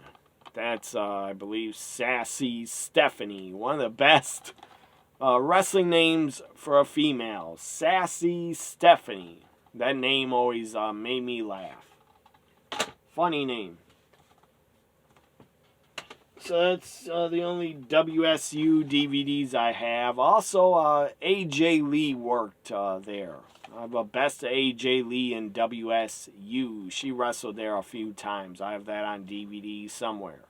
That's, I believe, Sassy Stephanie. One of the best wrestling names for a female. Sassy Stephanie. That name always made me laugh. Funny name. So that's the only WSU DVDs I have. Also, AJ Lee worked there. I have a Best of AJ Lee in WSU. She wrestled there a few times. I have that on DVD somewhere.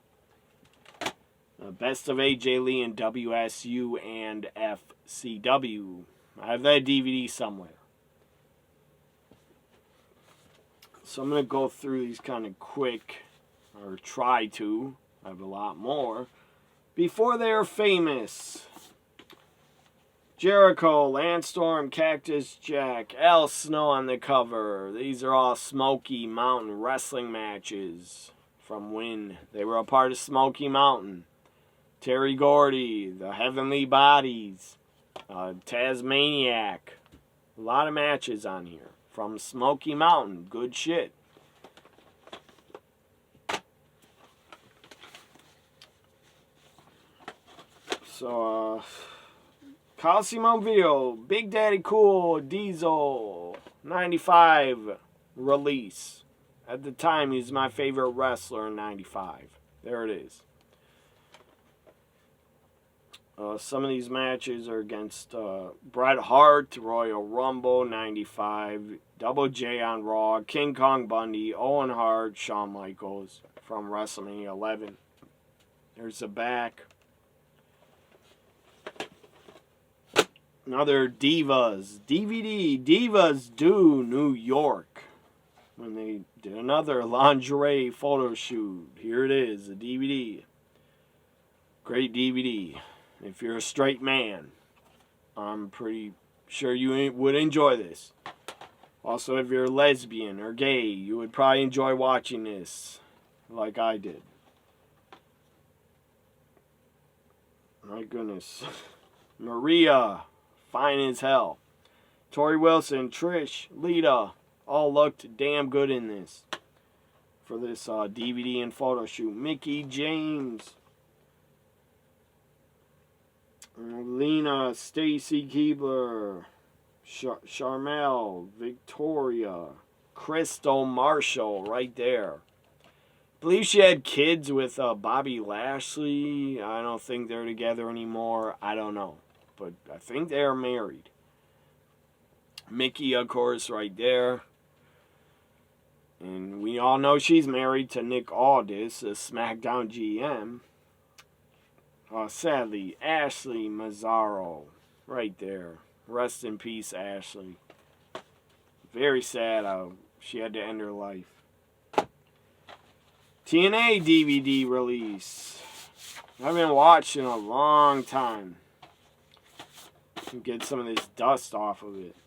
Best of AJ Lee in WSU and FCW. I have that DVD somewhere. So I'm going to go through these kind of quick, or try to. I have a lot more. Before they're famous. Jericho, Lance Storm, Cactus Jack, Al Snow on the cover. These are all Smoky Mountain wrestling matches from when they were a part of Smoky Mountain. Terry Gordy, the Heavenly Bodies, Tasmaniac. A lot of matches on here from Smoky Mountain. Good shit. So, Coliseum Video, Big Daddy Cool, Diesel, 95 release. At the time, he was my favorite wrestler in 95. There it is. Some of these matches are against Bret Hart, Royal Rumble, 95, Double J on Raw, King Kong Bundy, Owen Hart, Shawn Michaels from WrestleMania 11. There's the back. Another Divas DVD, Divas Do New York. When they did another lingerie photo shoot. Here it is, a DVD. Great DVD. If you're a straight man, I'm pretty sure you would enjoy this. Also, if you're a lesbian or gay, you would probably enjoy watching this, like I did. My goodness. Maria, fine as hell. Tori Wilson, Trish, Lita, all looked damn good in this. For this DVD and photo shoot. Mickey James. Lena, Stacy Keibler, Charmel, Victoria, Crystal Marshall, right there. I believe she had kids with Bobby Lashley. I don't think they're together anymore. I don't know. But I think they are married. Mickey, of course, right there. And we all know she's married to Nick Aldis, a SmackDown GM. Sadly, Ashley Mazzaro, right there. Rest in peace, Ashley. Very sad how she had to end her life. TNA DVD release. I haven't watched in a long time. Get some of this dust off of it.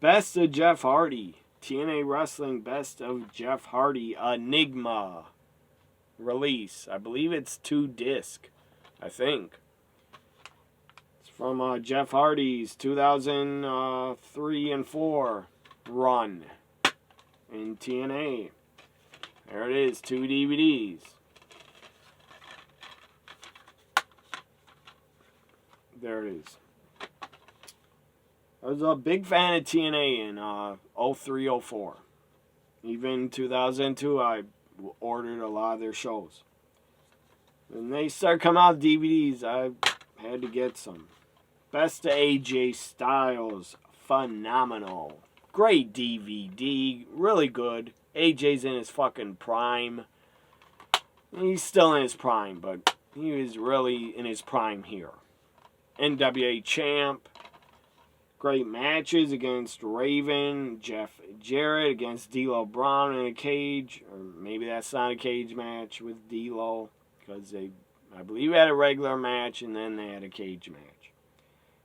Best of Jeff Hardy. TNA Wrestling Best of Jeff Hardy Enigma release. I believe it's 2 disc. I think. It's from Jeff Hardy's 2003 and 4 run in TNA. There it is, 2 DVDs. There it is. I was a big fan of TNA in 03, 04. Even 2002, I ordered a lot of their shows. When they started coming out DVDs, I had to get some. Best of AJ Styles, phenomenal. Great DVD, really good. AJ's in his fucking prime. He's still in his prime, but he was really in his prime here. NWA champ. Great matches against Raven, Jeff Jarrett against D'Lo Brown in a cage. Or maybe that's not a cage match with D'Lo, because they, I believe, had a regular match and then they had a cage match.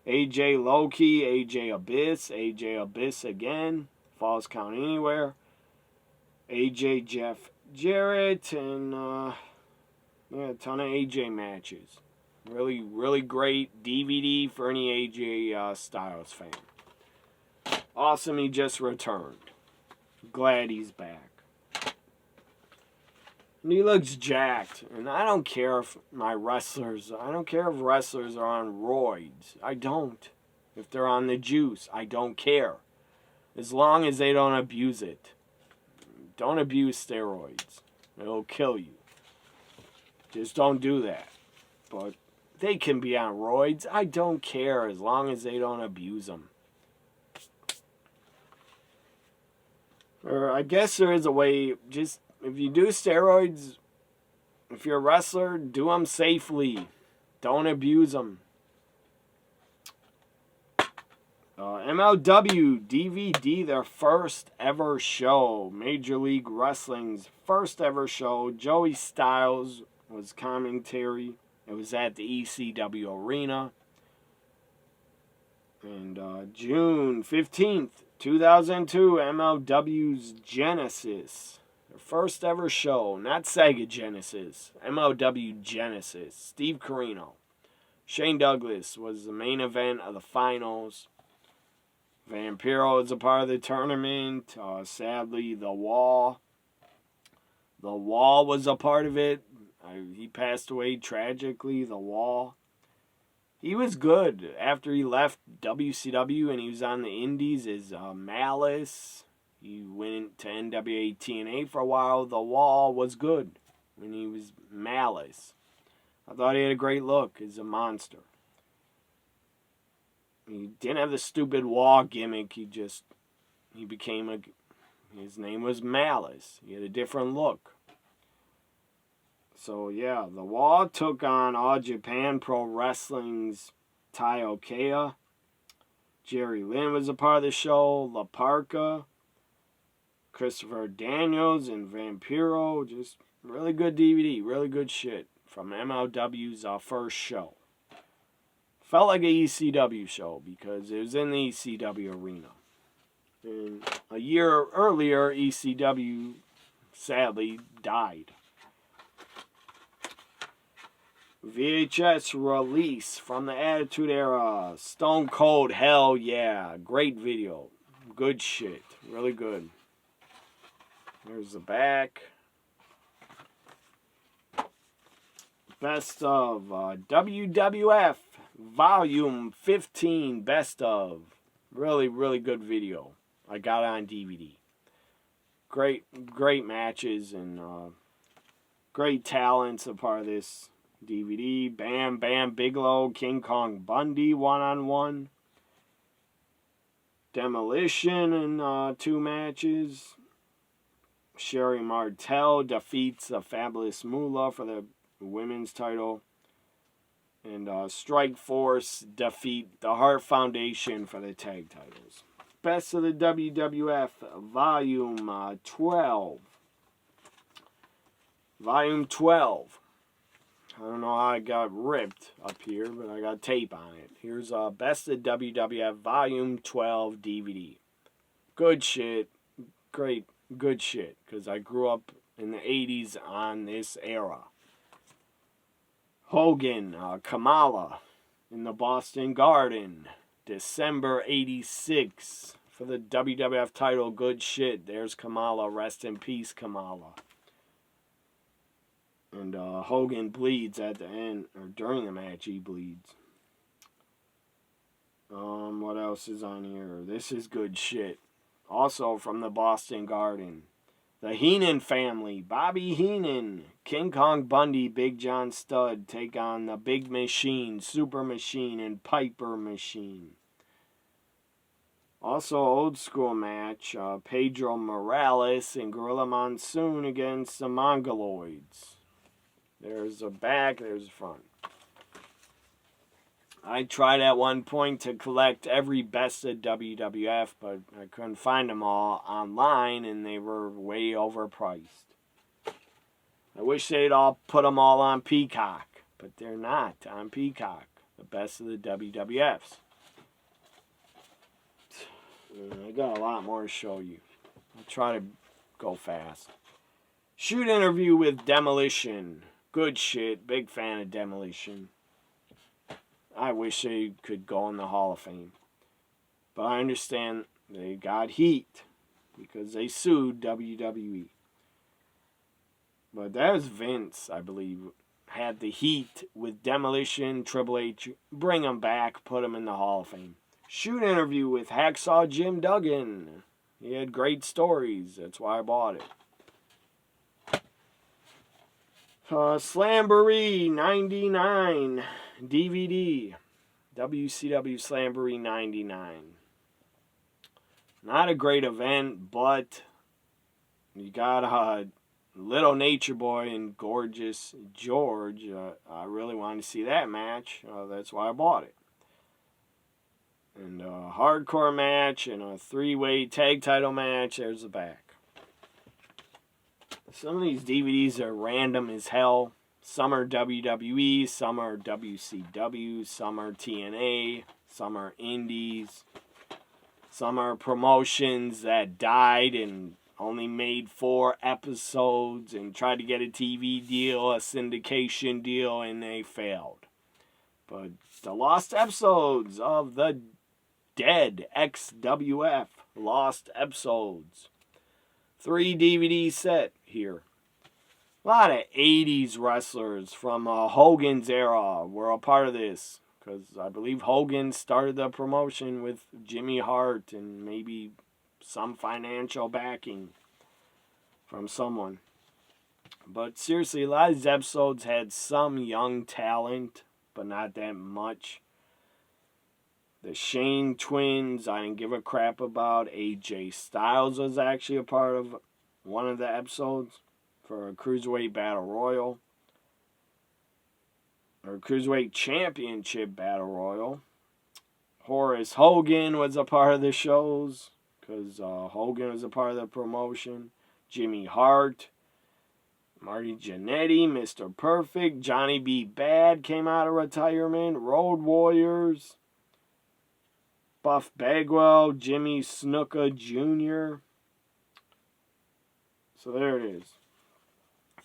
AJ Loki, AJ Abyss again, Falls Count Anywhere. AJ Jeff Jarrett, and a ton of AJ matches. Really, really great DVD for any AJ Styles fan. Awesome, he just returned. Glad he's back. And he looks jacked. And I don't care if wrestlers are on roids. I don't. If they're on the juice, I don't care. As long as they don't abuse it. Don't abuse steroids. It'll kill you. Just don't do that. But they can be on roids. I don't care as long as they don't abuse them. Or I guess there is a way, just if you do steroids, if you're a wrestler, do them safely. Don't abuse them. MLW DVD, their first ever show. Major League Wrestling's first ever show. Joey Styles was commentary. It was at the ECW Arena. And June 15th, 2002, MLW's Genesis. Their first ever show. Not Sega Genesis. MLW Genesis. Steve Corino. Shane Douglas was the main event of the finals. Vampiro is a part of the tournament. Sadly, The Wall was a part of it. He passed away tragically, The Wall. He was good after he left WCW and he was on the Indies as Malice. He went to NWA TNA for a while. The Wall was good when he was Malice. I thought he had a great look as a monster. He didn't have the stupid Wall gimmick. He became his name was Malice. He had a different look. So yeah, The Wall took on All Japan Pro Wrestling's Tai Okea. Jerry Lynn was a part of the show. La Parka. Christopher Daniels and Vampiro. Just really good DVD. Really good shit from MLW's first show. Felt like a ECW show because it was in the ECW arena. And a year earlier, ECW sadly died. VHS release from the Attitude Era. Stone Cold, hell yeah. Great video. Good shit. Really good. There's the back. Best of WWF Volume 15 Best of. Really, really good video. I got it on DVD. Great matches and great talents a part of this DVD. Bam Bam Bigelow, King Kong Bundy 1-on-1. Demolition in 2 matches. Sherry Martel defeats the Fabulous Moolah for the women's title. And Strike Force defeat the Hart Foundation for the tag titles. Best of the WWF Volume 12. Volume 12. I don't know how I got ripped up here, but I got tape on it. Here's Best of WWF Volume 12 DVD. Good shit. Great, good shit. Because I grew up in the 80s on this era. Hogan, Kamala, in the Boston Garden, December 86, for the WWF title. Good shit. There's Kamala. Rest in peace, Kamala. And Hogan bleeds at the end, or during the match, he bleeds. What else is on here? This is good shit. Also from the Boston Garden. The Heenan family, Bobby Heenan, King Kong Bundy, Big John Studd take on the Big Machine, Super Machine, and Piper Machine. Also, old school match, Pedro Morales and Gorilla Monsoon against the Mongoloids. There's the back, there's the front. I tried at one point to collect every best of WWF, but I couldn't find them all online, and they were way overpriced. I wish they'd all put them all on Peacock, but they're not on Peacock. The best of the WWFs. I got a lot more to show you. I'll try to go fast. Shoot interview with Demolition. Good shit. Big fan of Demolition. I wish they could go in the Hall of Fame. But I understand they got heat because they sued WWE. But that was Vince, I believe, had the heat with Demolition, Triple H. Bring them back, put them in the Hall of Fame. Shoot interview with Hacksaw Jim Duggan. He had great stories. That's why I bought it. Slamboree 99 DVD. WCW Slamboree 99. Not a great event, but you got Little Nature Boy and Gorgeous George. I really wanted to see that match. That's why I bought it. And a hardcore match and a 3-way tag title match. There's the back. Some of these DVDs are random as hell. Some are WWE, some are WCW, some are TNA, some are indies. Some are promotions that died and only made 4 episodes and tried to get a TV deal, a syndication deal, and they failed. But the lost episodes of the Dead XWF lost episodes. 3 DVD set here. A lot of 80s wrestlers from Hogan's era were a part of this. Because I believe Hogan started the promotion with Jimmy Hart and maybe some financial backing from someone. But seriously, a lot of these episodes had some young talent, but not that much. The Shane twins, I didn't give a crap about. AJ Styles was actually a part of one of the episodes for a Cruiserweight Battle Royal. Or Cruiserweight Championship Battle Royal. Horace Hogan was a part of the shows because Hogan was a part of the promotion. Jimmy Hart, Marty Jannetty, Mr. Perfect, Johnny B. Bad came out of retirement, Road Warriors, Buff Bagwell, Jimmy Snuka Jr. So there it is.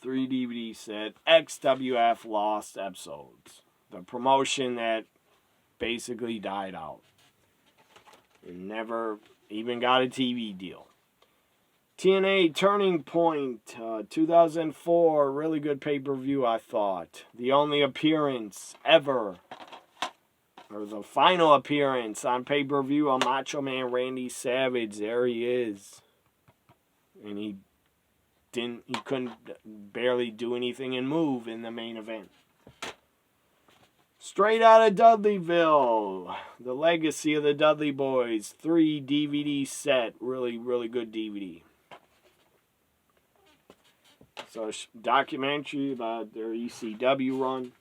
3 DVD set, XWF Lost Episodes. The promotion that basically died out. And never even got a TV deal. TNA Turning Point, 2004, really good pay-per-view, I thought. The only appearance ever, or the final appearance on pay-per-view of Macho Man Randy Savage. There he is. And he couldn't barely do anything and move in the main event. Straight Out of Dudleyville, The Legacy of the Dudley Boys, 3 DVD set, really, really good DVD. So, documentary about their ECW run.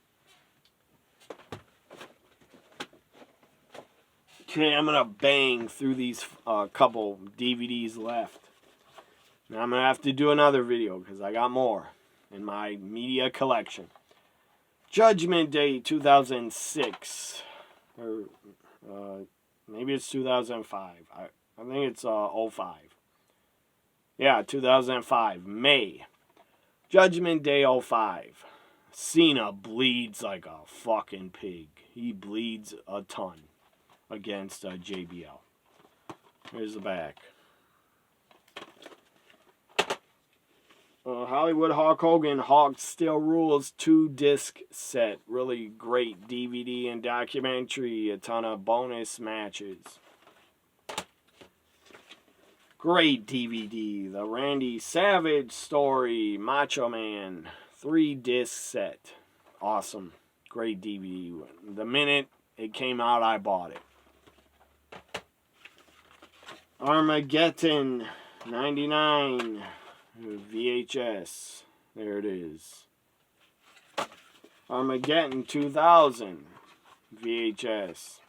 Okay, I'm going to bang through these couple DVDs left. Now I'm going to have to do another video because I got more in my media collection. Judgment Day 2006. Or maybe it's 2005. I think it's 05. Yeah, 2005. May. Judgment Day 05. Cena bleeds like a fucking pig. he bleeds a ton against JBL. Here's the back. Hollywood Hulk Hogan, Hulk Still Rules 2-disc set. Really great DVD and documentary. A ton of bonus matches. Great DVD. The Randy Savage story. Macho Man. 3-disc set. Awesome. Great DVD. The minute it came out, I bought it. Armageddon 99. VHS. There it is. Armageddon 2000. VHS.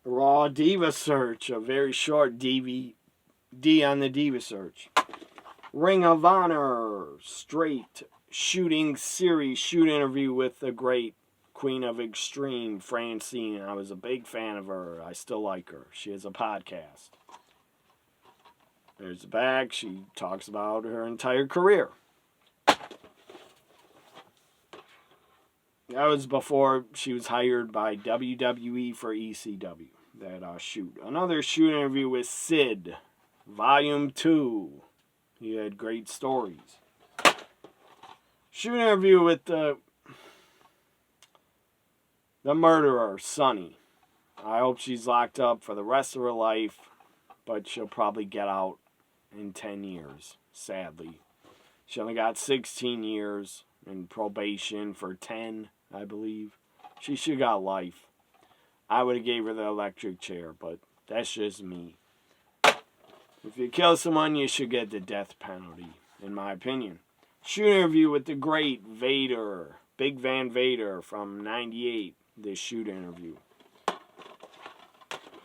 Raw Diva Search. A very short DVD on the Diva Search. Ring of Honor. Straight shooting series. Shoot interview with the great Queen of Extreme, Francine. I was a big fan of her. I still like her. She has a podcast. There's the back. She talks about her entire career. That was before she was hired by WWE for ECW. That shoot. Another shoot interview with Sid. Volume 2. He had great stories. Shoot interview with the murderer, Sonny. I hope she's locked up for the rest of her life, but she'll probably get out in 10 years, sadly. She only got 16 years in probation for 10, I believe. She should have got life. I would have gave her the electric chair, but that's just me. If you kill someone, you should get the death penalty, in my opinion. Shoot interview with the great Vader, Big Van Vader from 98. This shoot interview.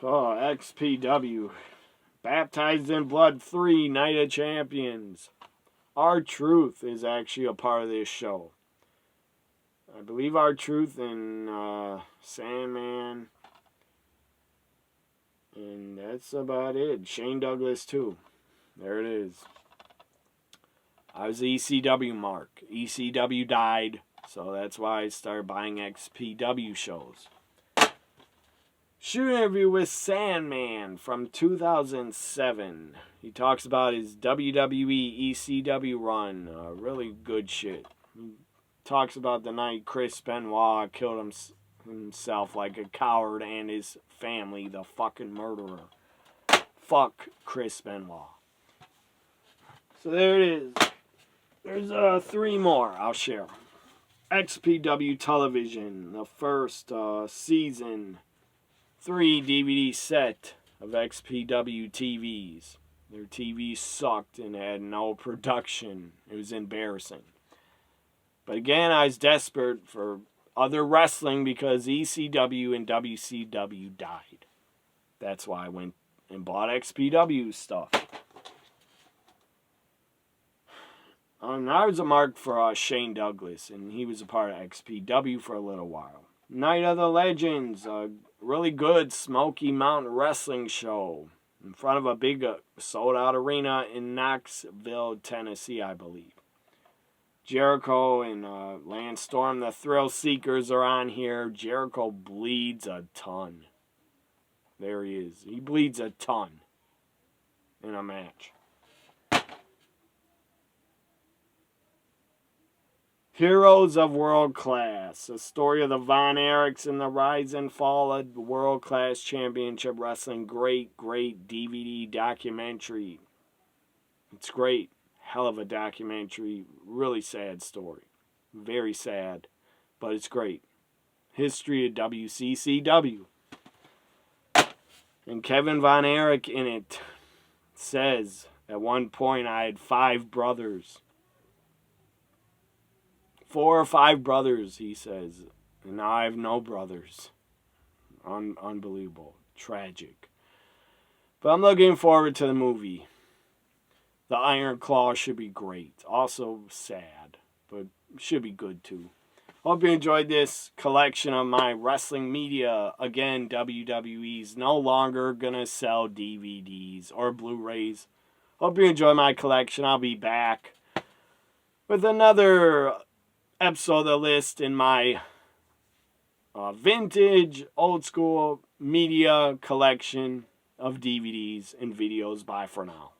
Oh, XPW. Baptized in Blood 3, Night of Champions. R-Truth is actually a part of this show. I believe R-Truth and Sandman. And that's about it. Shane Douglas too. There it is. I was the ECW mark. ECW died. So that's why I started buying XPW shows. Shoot interview with Sandman from 2007. He talks about his WWE ECW run. Really good shit. He talks about the night Chris Benoit killed himself like a coward and his family, the fucking murderer. Fuck Chris Benoit. So there it is. There's 3 more I'll share. XPW Television, the first season 3 DVD set of XPW TVs. Their TV sucked and had no production. It was embarrassing. But again, I was desperate for other wrestling because ECW and WCW died. That's why I went and bought XPW stuff. I was a mark for Shane Douglas, and he was a part of XPW for a little while. Night of the Legends, a really good Smoky Mountain wrestling show in front of a big sold-out arena in Knoxville, Tennessee, I believe. Jericho and Lance Storm, the Thrill Seekers, are on here. Jericho bleeds a ton. There he is. He bleeds a ton in a match. Heroes of World Class, a story of the Von Erichs and the rise and fall of World Class Championship Wrestling. Great, great DVD documentary. It's great. Hell of a documentary. Really sad story. Very sad, but it's great. History of WCCW. And Kevin Von Erich in it says, at one point I had 5 brothers. 4 or 5 brothers, he says. And now I have no brothers. Unbelievable. Tragic. But I'm looking forward to the movie. The Iron Claw should be great. Also sad, but should be good too. Hope you enjoyed this collection of my wrestling media. Again, WWE's no longer gonna sell DVDs or Blu-rays. Hope you enjoy my collection. I'll be back with another episode of the list in my vintage, old school media collection of DVDs and videos. Bye for now.